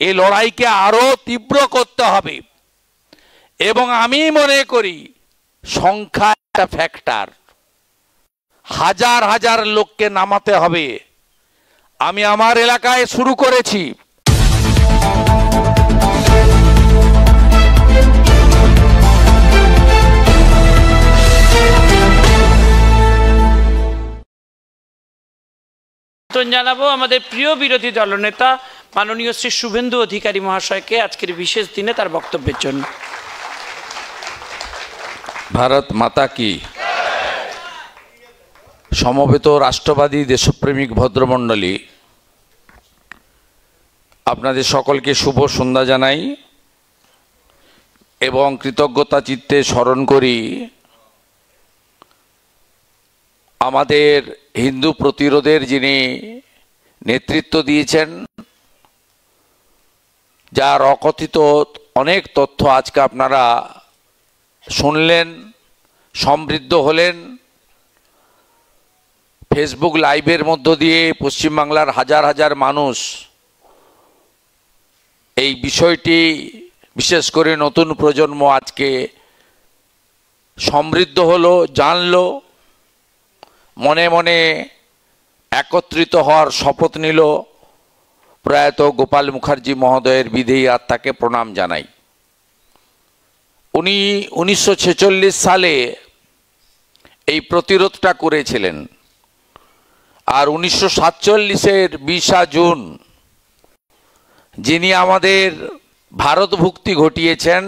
এই লড়াইকে আরো তীব্র করতে হবে এবং আমি মনে করি সংখ্যা একটা ফ্যাক্টর, হাজার হাজার লোককে নামাতে হবে। আমি আমার এলাকায় শুরু করেছি, জানাবো আমাদের প্রিয় বিরোধী দলনেতা মাননীয় শ্রী শুভেন্দু অধিকারী মহাশয়কে আজকের বিশেষ দিনে তার বক্তব্যের জন্য। ভারত মাতা কি। সমবেত রাষ্ট্রবাদী দেশপ্রেমিক ভদ্রমণ্ডলী, আপনাদের সকলকে শুভ সন্ধ্যা জানাই এবং কৃতজ্ঞতা চিত্তে স্মরণ করি আমাদের হিন্দু প্রতিরোধের যিনি নেতৃত্ব দিয়েছেন, যার অকথিত অনেক তথ্য আজকে আপনারা শুনলেন, সমৃদ্ধ হলেন। ফেসবুক লাইভের মধ্য দিয়ে পশ্চিমবাংলার হাজার হাজার মানুষ এই বিষয়টি, বিশেষ করে নতুন প্রজন্ম আজকে সমৃদ্ধ হলো, জানলো, মনে মনে একত্রিত হওয়ার শপথ নিল। প্রয়াত গোপাল মুখার্জি মহোদয়ের বিদেহী আত্মাকে প্রণাম জানাই। উনি 1946 সালে এই প্রতিরোধটা করেছিলেন, আর 1947-এর 20 জুন যিনি আমাদের ভারতভুক্তি ঘটিয়েছেন,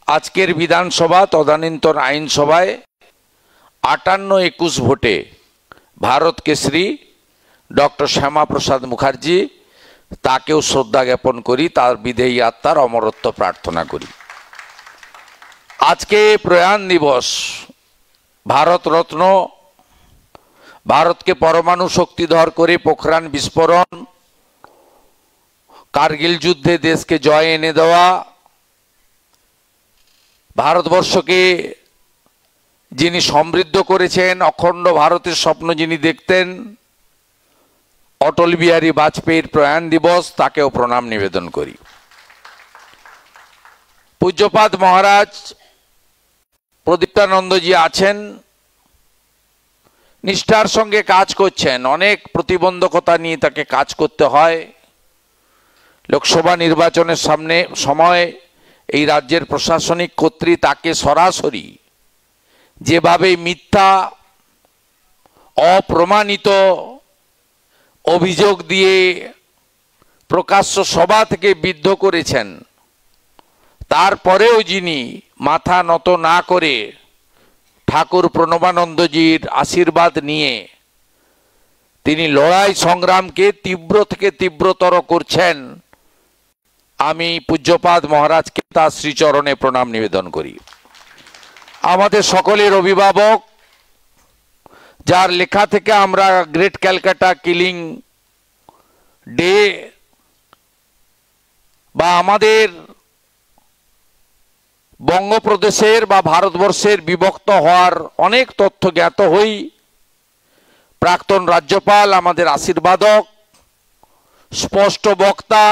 আজকের বিধানসভা তদানীন্তন আইনসভায় 58-21 ভোটে ভারত কেশরী ডক্টর শ্যামাপ্রসাদ মুখার্জি, তাকেও শ্রদ্ধা জ্ঞাপন করি, তার বিদেহী আত্মার অমরত্ব প্রার্থনা করি। আজকে প্রয়াণ দিবস, ভারতরত্ন, ভারতকে পরমাণু শক্তিধর করে পোখরান বিস্ফোরণ, কার্গিল যুদ্ধে দেশকে জয় এনে দেওয়া, ভারতবর্ষকে যিনি সমৃদ্ধ করেছেন, অখণ্ড ভারতের স্বপ্ন যিনি দেখতেন, অটল বিহারী বাজপেয়ীর প্রয়াণ দিবস, তাকেও প্রণাম নিবেদন করি। পূজ্যপাদ মহারাজ প্রদীপ্তানন্দজি আছেন, নিষ্ঠার সঙ্গে কাজ করছেন, অনেক প্রতিবন্ধকতা নিয়ে তাকে কাজ করতে হয়। লোকসভা নির্বাচনের সময় এই রাজ্যের প্রশাসনিক কর্তৃ তাকে সরাসরি যেভাবে মিথ্যা অপ্রমাণিত অভিযোগ দিয়ে প্রকাশ্য সভা থেকে বিদ্ধ করেছেন, তারপরেও যিনি মাথা নত না করে ঠাকুর প্রণবানন্দজির আশীর্বাদ নিয়ে তিনি লড়াই সংগ্রামকে তীব্র থেকে তীব্রতর করছেন, আমি পূজ্যপাদ মহারাজকে তার শ্রীচরণে প্রণাম নিবেদন করি। আমাদের সকলের অভিভাবক, যার লেখা থেকে আমরা গ্রেট ক্যালকাটা কিলিং ডে বা আমাদের বঙ্গপ্রদেশের বা ভারতবর্ষের বিভক্ত হওয়ার অনেক তথ্য জ্ঞাত হই। প্রাক্তন রাজ্যপাল, আমাদের আশীর্বাদক, স্পষ্ট বক্তা,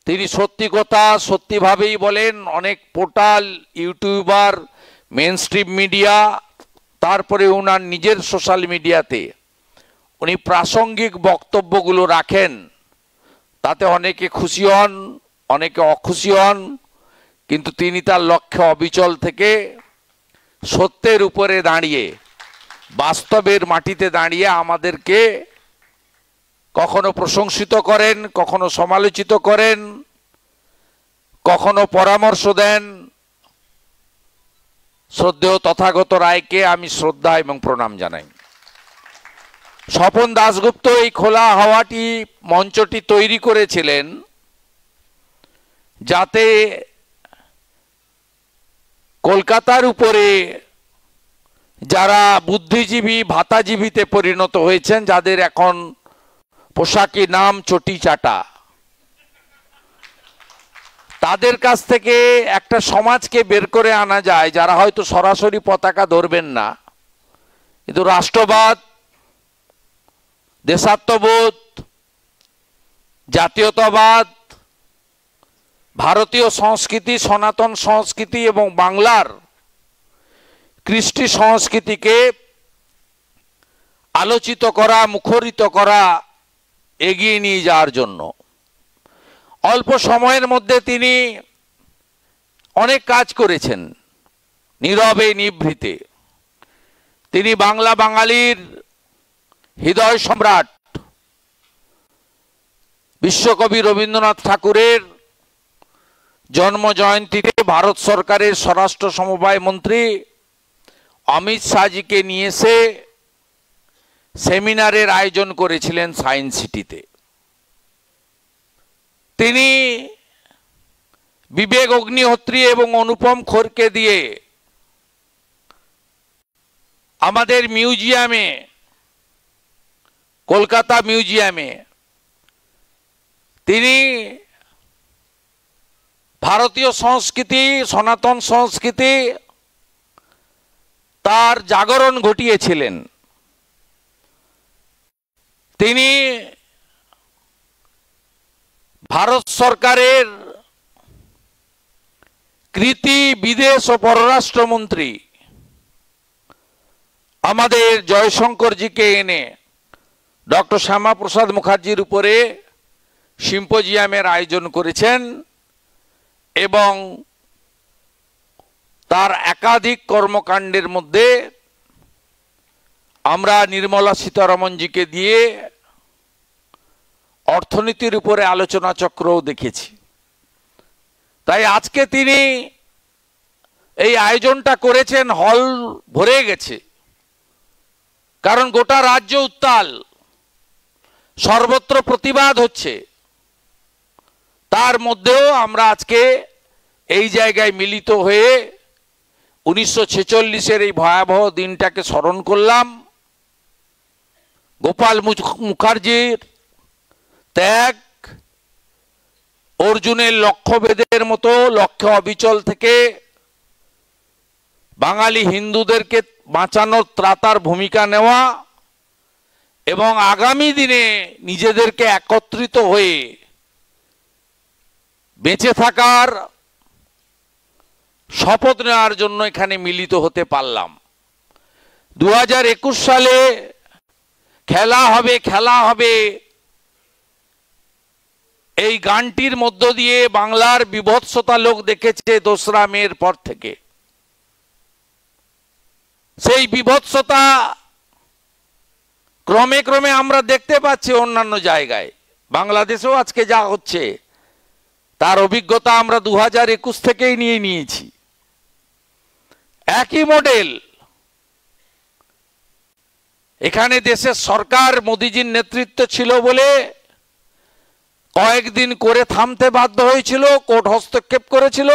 তিনি সত্যি কথা সত্যিভাবেই বলেন। অনেক portal, YouTuber, mainstream media, তারপরে ওনার নিজের সোশ্যাল মিডিয়াতে উনি প্রাসঙ্গিক বক্তব্যগুলো রাখেন, তাতে অনেকে খুশি হন, অনেকে অখুশি হন, কিন্তু তিনি তার লক্ষ্যে অবিচল থেকে সত্যের উপরে দাঁড়িয়ে, বাস্তবের মাটিতে দাঁড়িয়ে আমাদেরকে কখনো প্রশংসিত করেন, কখনো সমালোচিত করেন, কখনো পরামর্শ দেন। শ্রদ্ধেয় তথাগত রায়কে আমি শ্রদ্ধা এবং প্রণাম জানাই। স্বপন দাশগুপ্ত এই খোলা হাওয়াটি, মঞ্চটি তৈরি করেছিলেন যাতে কলকাতার উপরে যারা বুদ্ধিজীবী, ভাতাজীবীতে পরিণত হয়েছেন, যাদের এখন পোশাকি নাম চটি চাটা, তাদের কাছ থেকে একটা সমাজকে বের করে আনা যায়, যারা হয়তো সরাসরি পতাকা ধরবেন না, কিন্তু রাষ্ট্রবাদ, দেশাত্মবোধ, জাতীয়তাবাদ, ভারতীয় সংস্কৃতি, সনাতন সংস্কৃতি এবং বাংলার কৃষ্টি সংস্কৃতিকে আলোচিত করা, মুখরিত করা, এগিয়ে নিয়ে যাওয়ার জন্য অল্প সময়ের মধ্যে তিনি অনেক কাজ করেছেন নীরবে নিভৃতে। তিনি বাংলা বাঙালির হৃদয় সম্রাট বিশ্বকবি রবীন্দ্রনাথ ঠাকুরের জন্ম জয়ন্তীতে ভারত সরকারের স্বরাষ্ট্র সমবায় মন্ত্রী অমিত শাহজিকে নিয়ে এসে সেমিনারের আয়োজন করেছিলেন সায়েন্স সিটিতে। তিনি বিবেক অগ্নিহোত্রী এবং অনুপম খেরকে দিয়ে আমাদের মিউজিয়ামে, কলকাতা মিউজিয়ামে তিনি ভারতীয় সংস্কৃতি, সনাতন সংস্কৃতি তার জাগরণ ঘটিয়েছিলেন। তিনি ভারত সরকারের কৃতি বিদেশ ও পররাষ্ট্রমন্ত্রী আমাদের জয়শঙ্করজিকে এনে ডক্টর শ্যামাপ্রসাদ মুখার্জির উপরে সিম্পোজিয়ামের আয়োজন করেছেন এবং তার একাধিক কর্মকাণ্ডের মধ্যে আমরা নির্মলা সীতারমণজিকে দিয়ে অর্থনীতির উপরে আলোচনা চক্রও দেখেছি। তাই আজকে তিনি এই আয়োজনটা করেছেন, হল ভরে গেছে, কারণ গোটা রাজ্য উত্তাল, সর্বত্র প্রতিবাদ হচ্ছে। তার মধ্যেও আমরা আজকে এই জায়গায় মিলিত হয়ে 1946-এর এই ভয়াবহ দিনটাকে স্মরণ করলাম। গোপাল মুখার্জির ত্যাগ, অর্জুনের লক্ষ্যভেদের মতো লক্ষ্য অবিচল থেকে বাঙালি হিন্দুদেরকে বাঁচানোর ত্রাতার ভূমিকা নেওয়া এবং আগামী দিনে নিজেদেরকে একত্রিত হয়ে বেঁচে থাকার শপথ নেওয়ার জন্য এখানে মিলিত হতে পারলাম। 2021 সালে খেলা হবে, খেলা হবে, এই গানটির মধ্য দিয়ে বাংলার বিভৎসতা লোক দেখেছে 2রা মের পর থেকে। সেই বিভৎসতা ক্রমে ক্রমে আমরা দেখতে পাচ্ছি অন্যান্য জায়গায়। বাংলাদেশেও আজকে যা হচ্ছে তার অভিজ্ঞতা আমরা 2021 থেকেই নিয়ে নিয়েছি। একই মডেল এখানে দেশের সরকার মোদিজির নেতৃত্ব ছিল বলে কয়েকদিন করে থামতে বাধ্য হয়েছিল, কোর্ট হস্তক্ষেপ করেছিল।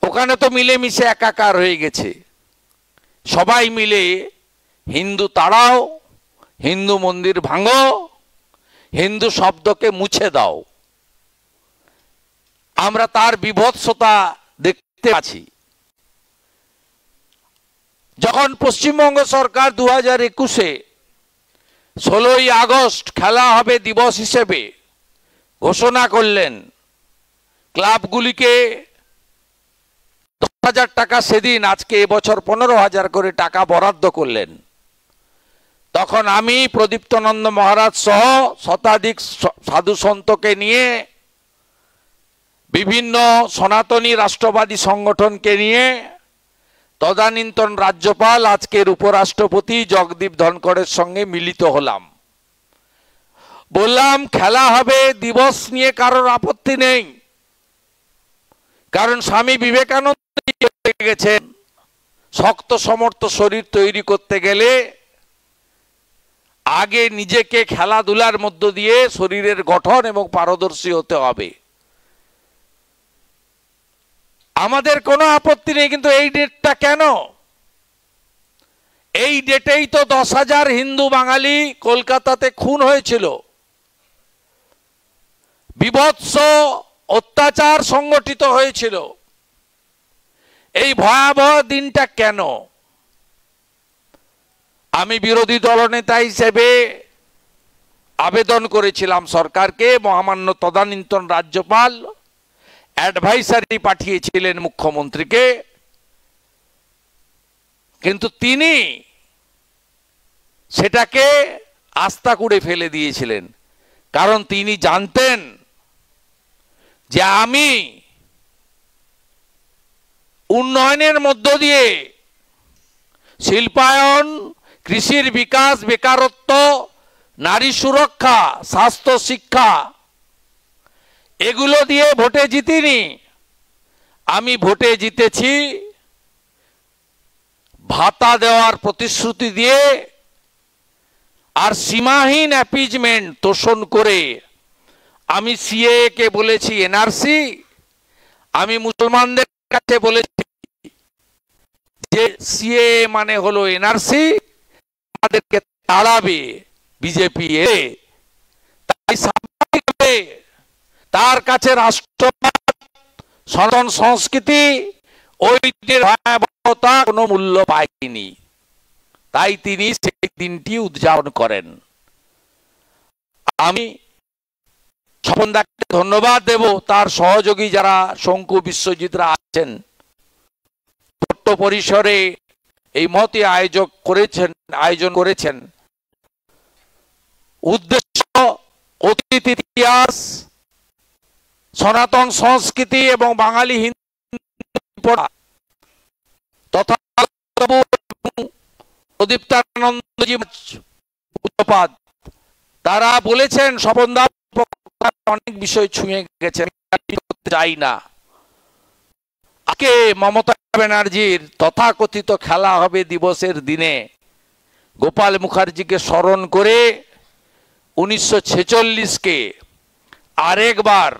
ওখানে তো মিলেমিশে একাকার হয়ে গেছে। সবাই মিলে হিন্দু তাড়াও, হিন্দু মন্দির ভাঙো, হিন্দু শব্দকে মুছে দাও। আমরা তার বিভৎসতা দেখতে পাচ্ছি। যখন পশ্চিমবঙ্গ সরকার 2021-এ 16ই আগস্ট খেলা হবে দিবস হিসেবে ঘোষণা করলেন, ক্লাবগুলিকে 10,000 টাকা সেদিন, আজকে এবছর 15,000 করে টাকা বরাদ্দ করলেন, তখন আমি প্রদীপ্তনন্দ মহারাজ সহ শতাধিক সাধু সন্তকে নিয়ে, বিভিন্ন সনাতনী রাষ্ট্রবাদী সংগঠনকে নিয়ে, তদানীন্তন রাজ্যপাল আজকের উপরাষ্ট্রপতি জগদীপ ধনখড়ের সঙ্গে মিলিত হলাম। বললাম খেলা হবে, দিবস নিয়ে কারোর আপত্তি নেই, কারণ স্বামী বিবেকানন্দ গেছেন শক্ত সমর্থ শরীর তৈরি করতে গেলে আগে নিজেকে খেলাধুলার মধ্য দিয়ে শরীরের গঠন এবং পারদর্শী হতে হবে। আমাদের কোনো আপত্তি নেই, কিন্তু এই ডেটটা কেন? এই ডেটেই তো 10,000 হিন্দু বাঙালি কলকাতাতে খুন হয়েছিল, বিভৎস অত্যাচার সংগঠিত হয়েছিল। এই ভয়াবহ দিনটা কেন? আমি বিরোধী দলনেতা হিসেবে আবেদন করেছিলাম সরকারকে, মহামান্য তদানীন্তন রাজ্যপাল অ্যাডভাইসারি পাঠিয়েছিলেন মুখ্যমন্ত্রীকে, কিন্তু তিনি সেটাকে আস্থা করে ফেলে দিয়েছিলেন। কারণ তিনি জানতেন যে আমি উন্নয়নের মধ্য দিয়ে শিল্পায়ন, কৃষির বিকাশ, বেকারত্ব, নারী সুরক্ষা, স্বাস্থ্য, শিক্ষা এগুলো দিয়ে ভোটে জিতিনি। আমি ভোটে জিতেছি ভাতা দেওয়ার প্রতিশ্রুতি দিয়ে আর সীমাহীন অ্যাপিজমেন্ট তোষণ করে। আমি সিএএ কে বলেছি এনআরসি, আমি মুসলমানদের কাছে বলেছি যে সিএএ মানে হলো এনআরসি, আমাদেরকে তাড়াবে বিজেপি। তাই স্বাভাবিকভাবে তার কাছে রাষ্ট্রবাদ, সনাতন সংস্কৃতি, ঐতিহ্যের ভয়াবহতা কোনো মূল্য পায়নি। তাই তিনি সেই দিনটি উদযাপন করেন। আমি স্বপনদাকে ধন্যবাদ দেব, তার সহযোগী যারা শঙ্কু, বিশ্বজিৎরা আছেন, ছোট্ট পরিসরে এই মহতি আয়োজন করেছেন। উদ্দেশ্য অতীত ইতিহাস, সনাতন সংস্কৃতি এবং বাঙালি হিন্দু পড়া তথা প্রদীপ্তানন্দজি উত্তপাদ তারা বলেছেন, স্বপনদা অনেক বিষয় ছুঁয়ে গেছেন, চাই না। আজকে মমতা ব্যানার্জির তথাকথিত খেলা হবে দিবসের দিনে গোপাল মুখার্জিকে স্মরণ করে 1946কে আরেকবার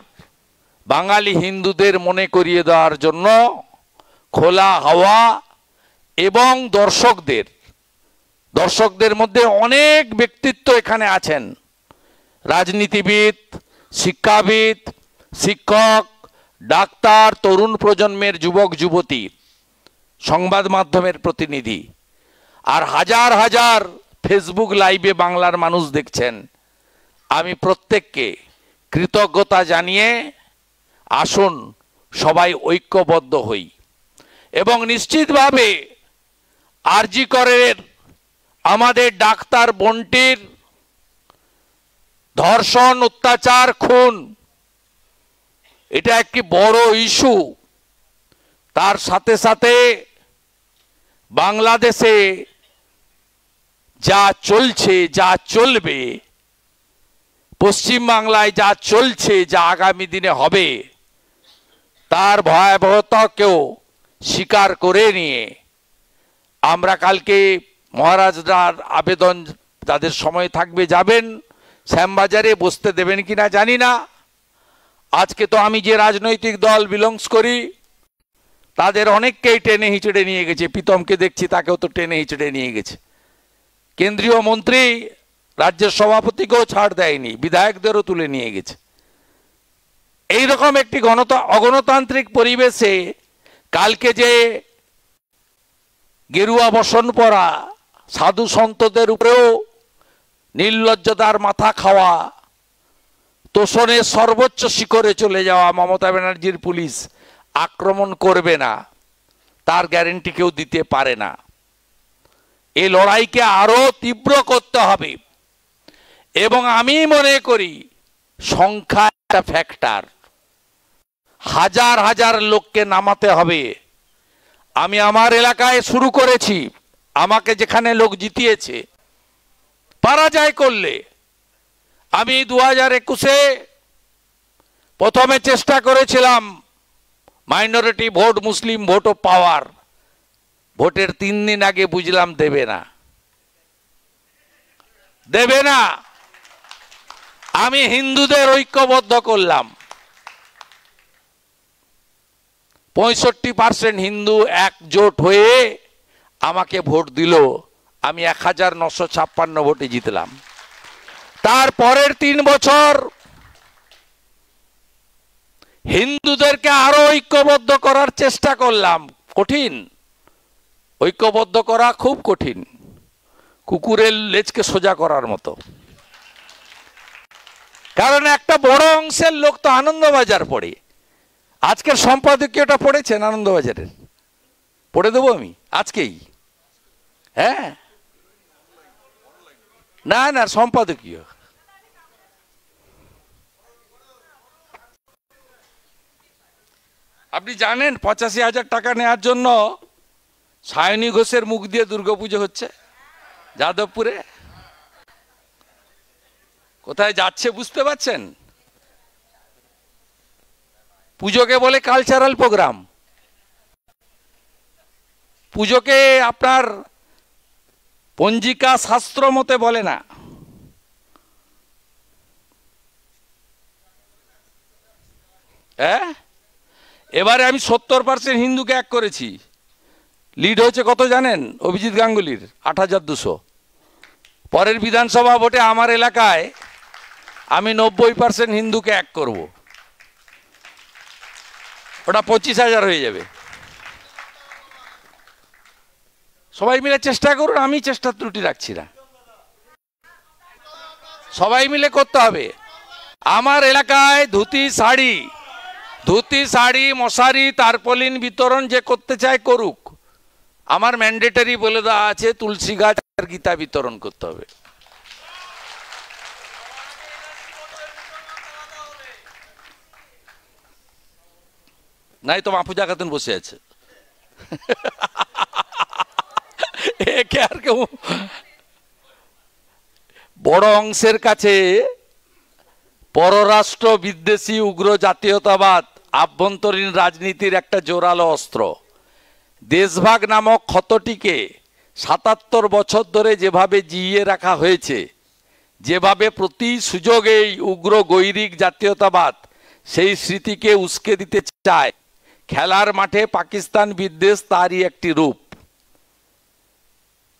বাঙালি হিন্দুদের মনে করিয়ে দেওয়ার জন্য খোলা হাওয়া এবং দর্শকদের মধ্যে অনেক ব্যক্তিত্ব এখানে আছেন, রাজনীতিবিদ, শিক্ষাবিদ, শিক্ষক, ডাক্তার, তরুণ প্রজন্মের যুবক যুবতী, সংবাদ মাধ্যমের প্রতিনিধি, আর হাজার হাজার ফেসবুক লাইভে বাংলার মানুষ দেখছেন। আমি প্রত্যেককে কৃতজ্ঞতা জানিয়ে আসুন সবাই ঐক্যবদ্ধ হই এবং নিশ্চিতভাবে আরজি করের আমাদের ডাক্তার বোনটির ধর্ষণ, অত্যাচার, খুন, এটা একটি বড় ইস্যু। তার সাথে সাথে বাংলাদেশে যা চলছে, যা চলবে, পশ্চিম বাংলায় যা চলছে, যা আগামী দিনে হবে, তার ভয়াবহতাকেও স্বীকার করে নিয়ে আমরা কালকে মহারাজরার আবেদন, তাদের সময় থাকবে যাবেন, শ্যামবাজারে বসতে দেবেন কিনা জানি না। আজকে তো আমি যে রাজনৈতিক দল বিলংস করি তাদের অনেককেই টেনে হিচড়ে নিয়ে গেছে, প্রীতমকে দেখছি তাকেও তো টেনে হিচড়ে নিয়ে গেছে। কেন্দ্রীয় মন্ত্রী রাজ্যের সভাপতিকেও ছাড় দেয়নি, বিধায়কদেরও তুলে নিয়ে গেছে। এইরকম একটি অগণতান্ত্রিক পরিবেশে কালকে যে গেরুয়া বসন পরা সাধু সন্তদের উপরেও নির্লজ্জতার মাথা খাওয়া, তোষণের সর্বোচ্চ শিখরে চলে যাওয়া মমতা ব্যানার্জির পুলিশ আক্রমণ করবে না তার গ্যারেন্টি কেউ দিতে পারে না। এই লড়াইকে আরো তীব্র করতে হবে এবং আমি মনে করি সংখ্যা একটা ফ্যাক্টর, হাজার হাজার লোককে নামাতে হবে। আমি আমার এলাকায় শুরু করেছি, আমাকে যেখানে লোক জিতিয়েছে পরাজয় করলে আমি 2021-এ প্রথমে চেষ্টা করেছিলাম মাইনরিটি ভোট, মুসলিম ভোটও পাওয়ার। ভোটের 3 দিন আগে বুঝলাম দেবে না। আমি হিন্দুদের ঐক্যবদ্ধ করলাম। 65% হিন্দু একজোট হয়ে আমাকে ভোট দিল, আমি 1956 ভোটে জিতলাম। তারপরের 3 বছর হিন্দুদেরকে আরো ঐক্যবদ্ধ করার চেষ্টা করলাম। কঠিন, ঐক্যবদ্ধ করা খুব কঠিন, কুকুরের লেজকে সোজা করার মতো। কারণ একটা বড় অংশের লোক তো আনন্দবাজার পড়ে। আজকের সম্পাদকীয়টা পড়েছেন আনন্দবাজারের? পড়ে দেবো আমি আজকেই। হ্যাঁ, না না, সম্পাদকীয়। আপনি জানেন 85,000 টাকা নেওয়ার জন্য সায়নী ঘোষের মুখ দিয়ে দুর্গাপুজো হচ্ছে যাদবপুরে। কোথায় যাচ্ছে বুঝতে পারছেন? পুজোকে বলে কালচারাল প্রোগ্রাম। পুজোকে আপনার পঞ্জিকা শাস্ত্র মতে বলে না। হ্যাঁ, এবারে আমি 70% হিন্দুকে এক করেছি। লিড হয়েছে কত জানেন? অভিজিৎ গাঙ্গুলির 8,200। পরের বিধানসভা ভোটে আমার এলাকায় আমি 90% হিন্দুকে এক করব, ওটা 25,000 হয়ে যাবে। সবাই মিলে চেষ্টা করুন, আমি চেষ্টার ত্রুটি রাখছি না, সবাই মিলে করতে হবে। আমার এলাকায় ধুতি শাড়ি মশারি তারপলিন বিতরণ যে করতে চায় করুক। আমার ম্যান্ডেটারি বলে দেওয়া আছে তুলসী গাছ আর গীতা বিতরণ করতে হবে। নাই তো মাহফুজা খাতুন বসে আছে। একে আর কেউ বড় অংশের কাছে পররাষ্ট্র বিদ্বেষী উগ্র জাতীয়তাবাদ আভ্যন্তরীণ রাজনীতির একটা জোরালো অস্ত্র। দেশভাগ নামক ক্ষতটিকে ৭৭ বছর ধরে যেভাবে জিইয়ে রাখা হয়েছে, যেভাবে প্রতি সুযোগেই উগ্র গৈরিক জাতীয়তাবাদ সেই স্মৃতিকে উস্কে দিতে চায়, খেলার মাঠে পাকিস্তান বিদ্বেষ তারই একটি রূপ।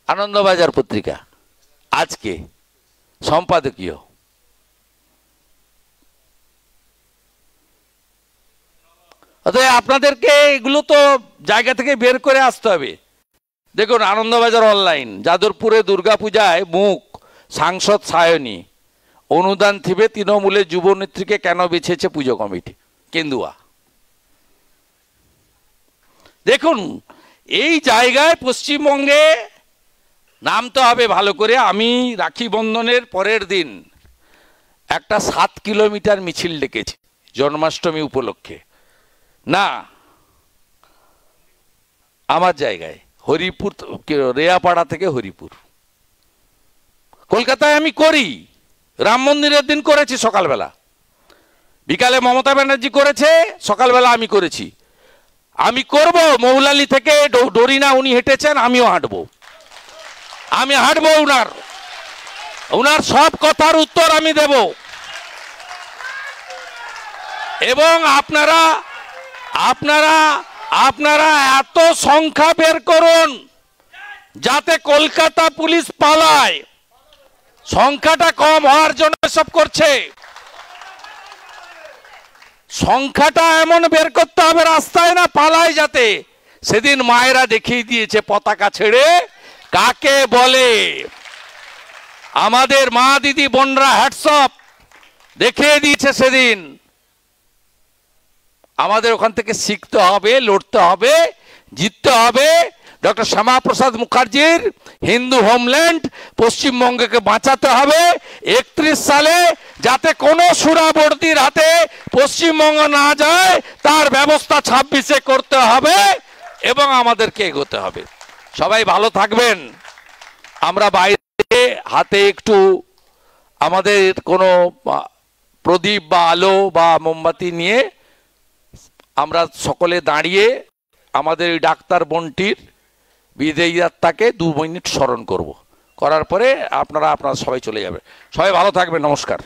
আনন্দবাজার পত্রিকা আজকে সম্পাদকীয়। অতএব আপনাদেরকে এগুলো তো জায়গা থেকে বের করে আসতে হবে। দেখুন, আনন্দবাজার অনলাইন, যাদবপুরে দুর্গাপূজায় মুখ সাংসদ সায়নী, অনুদান থিবে তৃণমূলের যুবনেত্রীকে কেন বেছেছে পুজো কমিটি, কেন্দুয়া। দেখুন, এই জায়গায় পশ্চিমবঙ্গে নামতে হবে ভালো করে। আমি রাখি বন্ধনের পরের দিন একটা 7 কিলোমিটার মিছিল ডেকেছি জন্মাষ্টমী উপলক্ষে। না, আমার জায়গায় হরিপুর, রেয়াপাড়া থেকে হরিপুর। কলকাতায় আমি করি, রাম মন্দিরের দিন করেছি সকালবেলা, বিকালে মমতা ব্যানার্জি করেছে, সকালবেলা আমি করেছি। আমি করব, মৌলালি থেকে ডরিনা উনি হেঁটেছেন, আমিও হাঁটবো, উনার সব কথার উত্তর আমি দেব। এবং আপনারা এত সংখ্যা বের করুন যাতে কলকাতা পুলিশ পালায়। সংখ্যাটা কম হওয়ার জন্য সব করছে। সংখ্যাটা এমন বের করতে হবে রাস্তায় না পালায় যাতে। সেদিন মায়েরা দেখিয়ে দিয়েছে পতাকা ছেড়ে কাকে বলে। আমাদের মা দিদি বোনরা হ্যাটসঅপ দেখিয়ে দিয়েছে সেদিন। আমাদের ওখান থেকে শিখতে হবে, লড়তে হবে, জিততে হবে। ডক্টর শ্যামাপ্রসাদ মুখার্জির হিন্দু হোমল্যান্ড পশ্চিমবঙ্গকে বাঁচাতে হবে 31 সালে, যাতে কোনো সুরাবর্দীর হাতে পশ্চিমবঙ্গ না যায় তার ব্যবস্থা 26-এ করতে হবে এবং আমাদেরকে এগোতে হবে। সবাই ভালো থাকবেন। আমরা বাইরে হাতে একটু আমাদের কোনো প্রদীপ বা আলো বা মোমবাতি নিয়ে আমরা সকলে দাঁড়িয়ে আমাদের ওই ডাক্তার বোনটির বিদেয়ী আত্মাকে 2 মিনিট স্মরণ করব। করার পরে আপনারা সবাই চলে যাবেন। সবাই ভালো থাকবেন। নমস্কার।